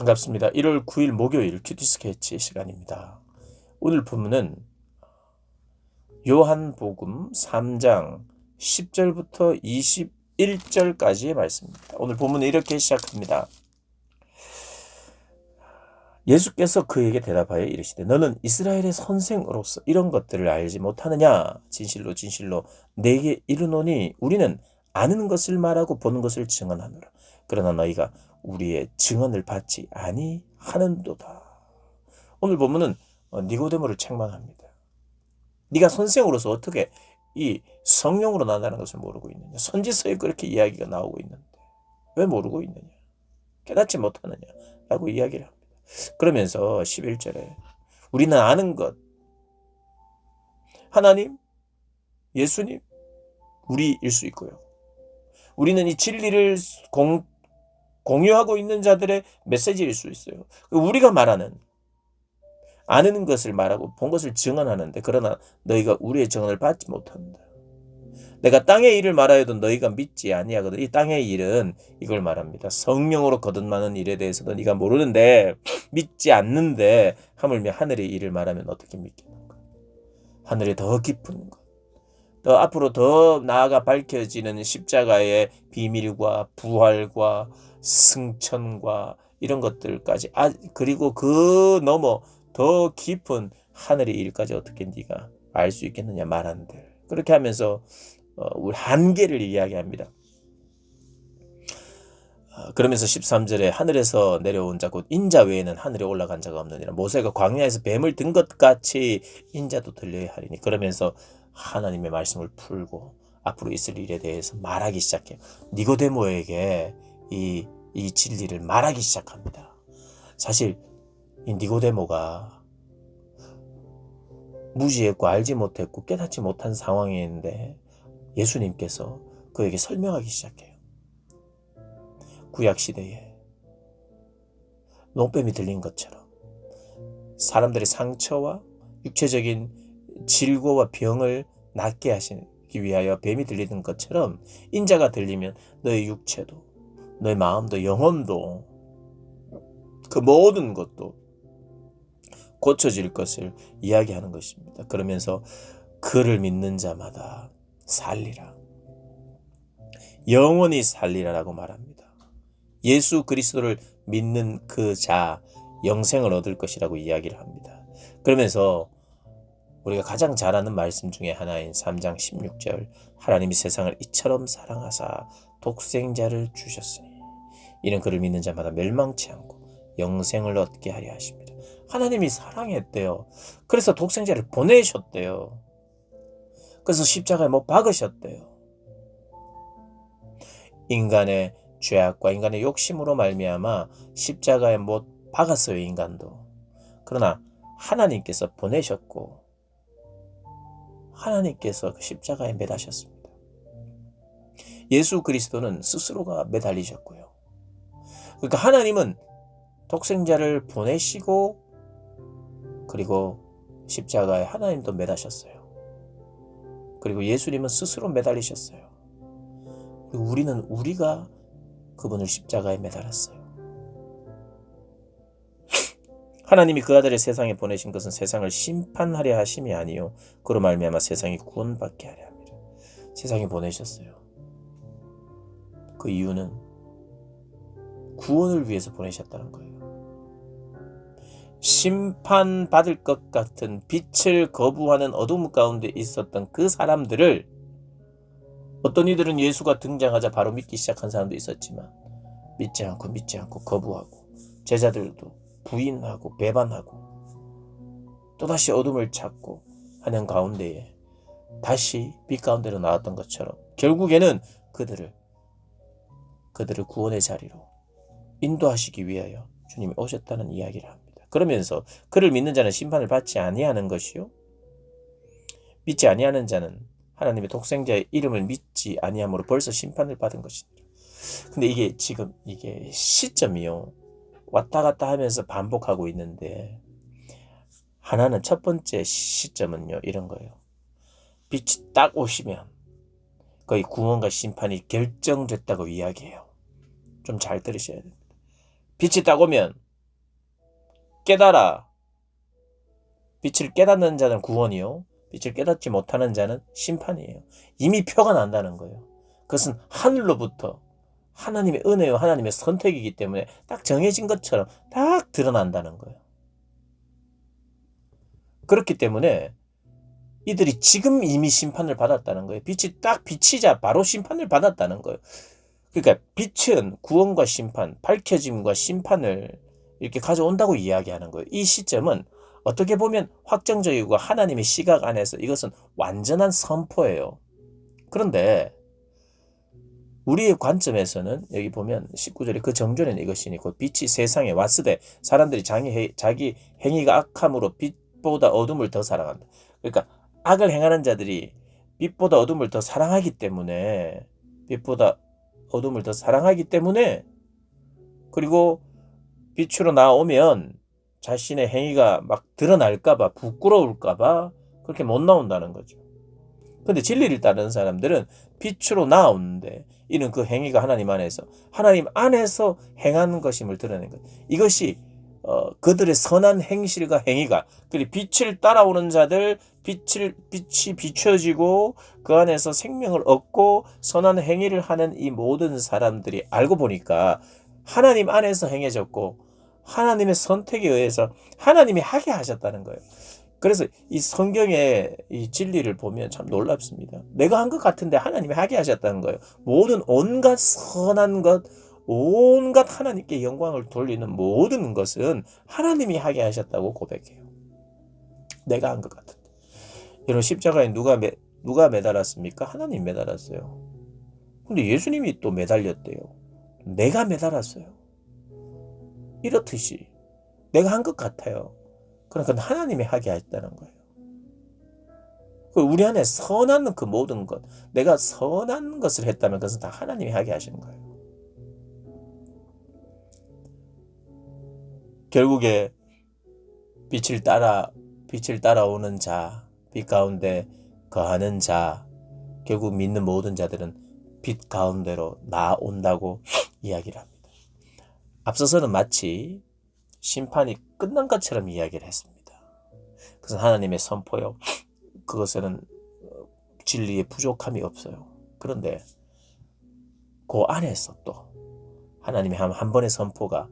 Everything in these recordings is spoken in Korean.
반갑습니다. 1월 9일 목요일 큐티 스케치 시간입니다. 오늘 본문은 요한복음 3장 10절부터 21절까지의 말씀입니다. 오늘 본문은 이렇게 시작합니다. 예수께서 그에게 대답하여 이르시되 너는 이스라엘의 선생으로서 이런 것들을 알지 못하느냐? 진실로 진실로 내게 이르노니 우리는 아는 것을 말하고 보는 것을 증언하노라. 그러나 너희가 우리의 증언을 받지 아니하는도다. 오늘 본문은 니고데모를 책망합니다. 네가 선생으로서 어떻게 이 성령으로 난다는 것을 모르고 있느냐? 선지서에 그렇게 이야기가 나오고 있는데 왜 모르고 있느냐? 깨닫지 못하느냐? 라고 이야기를 합니다. 그러면서 11절에 우리는 아는 것, 하나님, 예수님, 우리일 수 있고요. 우리는 이 진리를 공유하고 있는 자들의 메시지일 수 있어요. 우리가 말하는 아는 것을 말하고 본 것을 증언하는데 그러나 너희가 우리의 증언을 받지 못한다. 내가 땅의 일을 말하여도 너희가 믿지 아니하거든. 이 땅의 일은 이걸 말합니다. 성령으로 거듭나는 일에 대해서도 네가 모르는데 믿지 않는데 하물며 하늘의 일을 말하면 어떻게 믿겠는가. 하늘이 더 깊은 것, 더 앞으로 더 나아가 밝혀지는 십자가의 비밀과 부활과 승천과 이런 것들까지 그리고 그 너머 더 깊은 하늘의 일까지 어떻게 네가 알 수 있겠느냐 말한들. 그렇게 하면서 우리 한계를 이야기합니다. 그러면서 13절에 하늘에서 내려온 자 곧 인자 외에는 하늘에 올라간 자가 없느니라. 모세가 광야에서 뱀을 든 것 같이 인자도 들려야 하리니. 그러면서 하나님의 말씀을 풀고 앞으로 있을 일에 대해서 말하기 시작해요. 니고데모에게 이 진리를 말하기 시작합니다. 사실 이 니고데모가 무지했고 알지 못했고 깨닫지 못한 상황이었는데 예수님께서 그에게 설명하기 시작해요. 구약시대에 농뱀이 들린 것처럼 사람들의 상처와 육체적인 질고와 병을 낫게 하시기 위하여 뱀이 들리는 것처럼 인자가 들리면 너의 육체도 너의 마음도 영혼도 그 모든 것도 고쳐질 것을 이야기하는 것입니다. 그러면서 그를 믿는 자마다 살리라. 영원히 살리라라고 말합니다. 예수 그리스도를 믿는 그 자 영생을 얻을 것이라고 이야기를 합니다. 그러면서 우리가 가장 잘 아는 말씀 중에 하나인 3장 16절 하나님이 세상을 이처럼 사랑하사 독생자를 주셨으니 이는 그를 믿는 자마다 멸망치 않고 영생을 얻게 하려 하십니다. 하나님이 사랑했대요. 그래서 독생자를 보내셨대요. 그래서 십자가에 못 박으셨대요. 인간의 죄악과 인간의 욕심으로 말미암아 십자가에 못 박았어요. 인간도. 그러나 하나님께서 보내셨고 하나님께서 그 십자가에 매다셨습니다. 예수 그리스도는 스스로가 매달리셨고요. 그러니까 하나님은 독생자를 보내시고 그리고 십자가에 하나님도 매다셨어요. 그리고 예수님은 스스로 매달리셨어요. 그리고 우리가 그분을 십자가에 매달았어요. 하나님이 그 아들을 세상에 보내신 것은 세상을 심판하려 하심이 아니요 그로 말미암아 세상이 구원받게 하려 합니다. 세상에 보내셨어요. 그 이유는 구원을 위해서 보내셨다는 거예요. 심판받을 것 같은 빛을 거부하는 어둠 가운데 있었던 그 사람들을 어떤 이들은 예수가 등장하자 바로 믿기 시작한 사람도 있었지만 믿지 않고 거부하고 제자들도 부인하고 배반하고 또다시 어둠을 찾고 하는 가운데에 다시 빛 가운데로 나왔던 것처럼 결국에는 그들을 구원의 자리로 인도하시기 위하여 주님이 오셨다는 이야기를 합니다. 그러면서 그를 믿는 자는 심판을 받지 아니하는 것이요 믿지 아니하는 자는 하나님의 독생자의 이름을 믿지 아니함으로 벌써 심판을 받은 것이니라. 근데 이게 지금 시점이요 왔다 갔다 하면서 반복하고 있는데 하나는 첫 번째 시점은요 이런 거예요. 빛이 딱 오시면 거의 구원과 심판이 결정됐다고 이야기해요. 좀 잘 들으셔야 됩니다. 빛이 딱 오면 깨달아. 빛을 깨닫는 자는 구원이요. 빛을 깨닫지 못하는 자는 심판이에요. 이미 표가 난다는 거예요. 그것은 하늘로부터 하나님의 은혜요, 하나님의 선택이기 때문에 딱 정해진 것처럼 딱 드러난다는 거예요. 그렇기 때문에 이들이 지금 이미 심판을 받았다는 거예요. 빛이 딱 비치자 바로 심판을 받았다는 거예요. 그러니까 빛은 구원과 심판, 밝혀짐과 심판을 이렇게 가져온다고 이야기하는 거예요. 이 시점은 어떻게 보면 확정적이고 하나님의 시각 안에서 이것은 완전한 선포예요. 그런데 우리의 관점에서는 여기 보면 19절에 그 정전에는 이것이니 곧 빛이 세상에 왔으되 사람들이 자기 행위가 악함으로 빛보다 어둠을 더 사랑한다. 그러니까 악을 행하는 자들이 빛보다 어둠을 더 사랑하기 때문에 그리고 빛으로 나오면 자신의 행위가 막 드러날까봐 부끄러울까봐 그렇게 못 나온다는 거죠. 근데 진리를 따르는 사람들은 빛으로 나오는데 이는 그 행위가 하나님 안에서 행하는 것임을 드러낸 거예요. 이것이 그들의 선한 행실과 행위가 그리고 빛을 따라오는 자들 빛이 비춰지고 그 안에서 생명을 얻고 선한 행위를 하는 이 모든 사람들이 알고 보니까 하나님 안에서 행해졌고 하나님의 선택에 의해서 하나님이 하게 하셨다는 거예요. 그래서 이 성경의 이 진리를 보면 참 놀랍습니다. 내가 한 것 같은데 하나님이 하게 하셨다는 거예요. 모든 온갖 선한 것, 온갖 하나님께 영광을 돌리는 모든 것은 하나님이 하게 하셨다고 고백해요. 내가 한 것 같은데. 여러분 십자가에 누가 매달았습니까? 하나님 매달았어요. 근데 예수님이 또 매달렸대요. 내가 매달았어요. 이렇듯이 내가 한 것 같아요. 그러니까 하나님이 하게 했다는 거예요. 우리 안에 선한 그 모든 것, 내가 선한 것을 했다면 그것은 다 하나님이 하게 하시는 거예요. 결국에 빛을 따라오는 자, 빛 가운데 거하는 자, 결국 믿는 모든 자들은 빛 가운데로 나온다고 이야기를 합니다. 앞서서는 마치 심판이 끝난 것처럼 이야기를 했습니다. 그것은 하나님의 선포요. 그것에는 진리의 부족함이 없어요. 그런데 그 안에서 또 하나님의 한 번의 선포가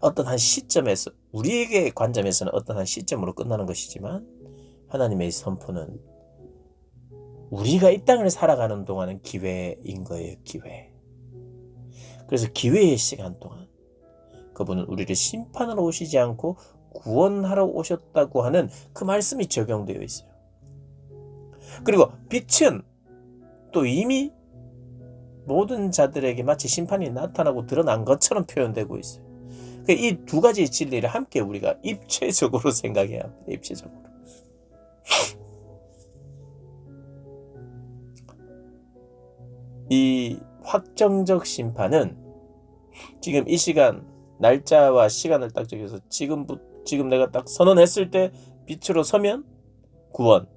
어떤 한 시점에서 우리에게 관점에서는 어떤 한 시점으로 끝나는 것이지만 하나님의 선포는 우리가 이 땅을 살아가는 동안은 기회인 거예요. 기회. 그래서 기회의 시간 동안 그분은 우리를 심판하러 오시지 않고 구원하러 오셨다고 하는 그 말씀이 적용되어 있어요. 그리고 빛은 또 이미 모든 자들에게 마치 심판이 나타나고 드러난 것처럼 표현되고 있어요. 이 두 가지의 진리를 함께 우리가 입체적으로 생각해야 합니다. 입체적으로. 이 확정적 심판은 지금 이 시간 날짜와 시간을 딱 정해서 지금 내가 딱 선언했을 때 빛으로 서면 구원,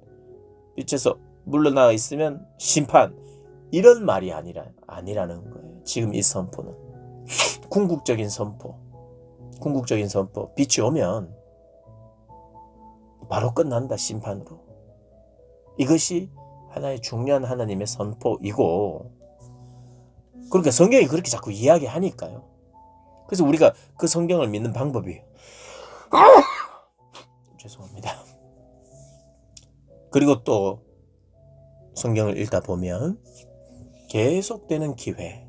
빛에서 물러나 있으면 심판, 이런 말이 아니라는 거예요. 지금 이 선포는 궁극적인 선포, 빛이 오면 바로 끝난다. 심판으로. 이것이 하나의 중요한 하나님의 선포이고, 그러니까 성경이 그렇게 자꾸 이야기하니까요. 그래서 우리가 그 성경을 믿는 방법이 죄송합니다. 그리고 또 성경을 읽다 보면 계속되는 기회,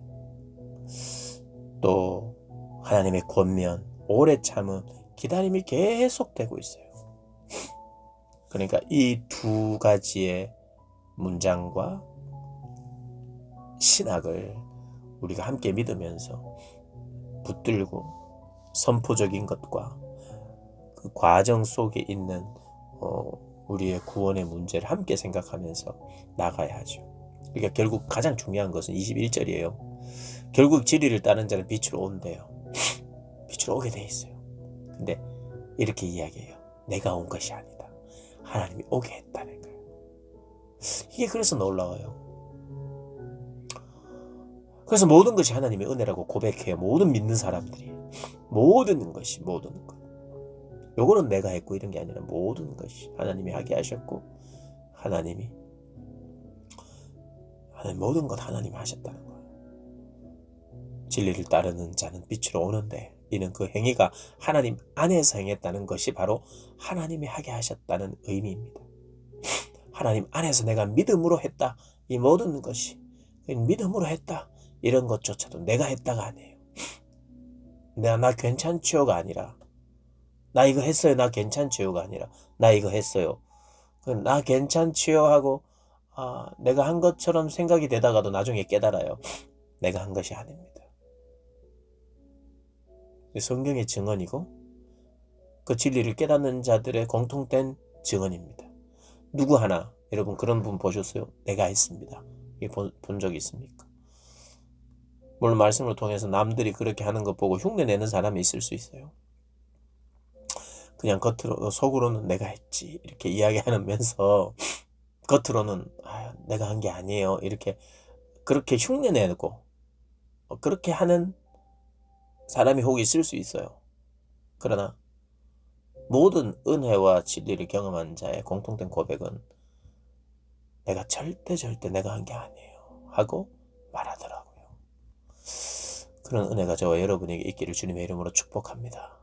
또 하나님의 권면, 오래 참은 기다림이 계속되고 있어요. 그러니까 이 두 가지의 문장과 신학을 우리가 함께 믿으면서 붙들고 선포적인 것과 그 과정 속에 있는 우리의 구원의 문제를 함께 생각하면서 나가야 하죠. 그러니까 결국 가장 중요한 것은 21절이에요. 결국 진리를 따르는 자는 빛으로 온대요. 빛으로 오게 돼 있어요. 근데 이렇게 이야기해요. 내가 온 것이 아니다. 하나님이 오게 했다는 거예요. 이게 그래서 놀라워요. 그래서 모든 것이 하나님의 은혜라고 고백해요. 모든 믿는 사람들이. 모든 것. 요거는 내가 했고 이런 게 아니라 모든 것이 하나님이 하게 하셨고 하나님 모든 것 하나님이 하셨다는 거예요. 진리를 따르는 자는 빛으로 오는데 이는 그 행위가 하나님 안에서 행했다는 것이 바로 하나님이 하게 하셨다는 의미입니다. 하나님 안에서 내가 믿음으로 했다. 이 모든 것이 믿음으로 했다. 이런 것조차도 내가 했다가 아니에요. 나 괜찮지요가 아니라 나 이거 했어요. 나 괜찮지요가 아니라 나 이거 했어요. 나 괜찮지요 하고 내가 한 것처럼 생각이 되다가도 나중에 깨달아요. 내가 한 것이 아닙니다. 성경의 증언이고 그 진리를 깨닫는 자들의 공통된 증언입니다. 누구 하나 여러분 그런 분 보셨어요? 내가 했습니다. 본 적이 있습니까? 물론 말씀을 통해서 남들이 그렇게 하는 것 보고 흉내내는 사람이 있을 수 있어요. 그냥 속으로는 내가 했지 이렇게 이야기하면서 겉으로는 내가 한 게 아니에요 이렇게 그렇게 흉내내고 그렇게 하는 사람이 혹 있을 수 있어요. 그러나 모든 은혜와 진리를 경험한 자의 공통된 고백은 내가 절대 내가 한 게 아니에요 하고 말하더라고요. 그런 은혜가 저와 여러분에게 있기를 주님의 이름으로 축복합니다.